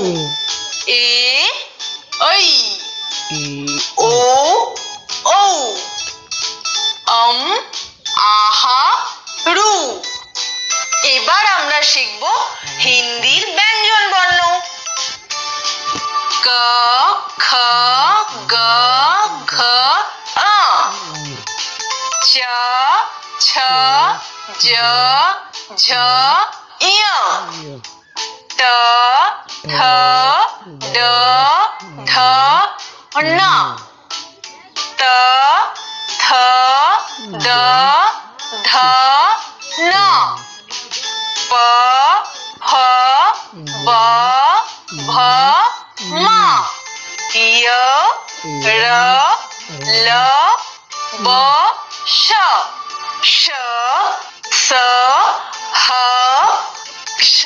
এ ঐ ও ঔ আহা রু। এবার আমরা শিখব হিন্দির ব্যঞ্জন বর্ণ। ক খ গ ঘ আ, চ ছ জ ঝ ইয়, ট ঠ ড ধ ন, ত থ দ ধ ন, প ফ ব ভ ম, য় র ল ব শ, শ স হ ক্ষ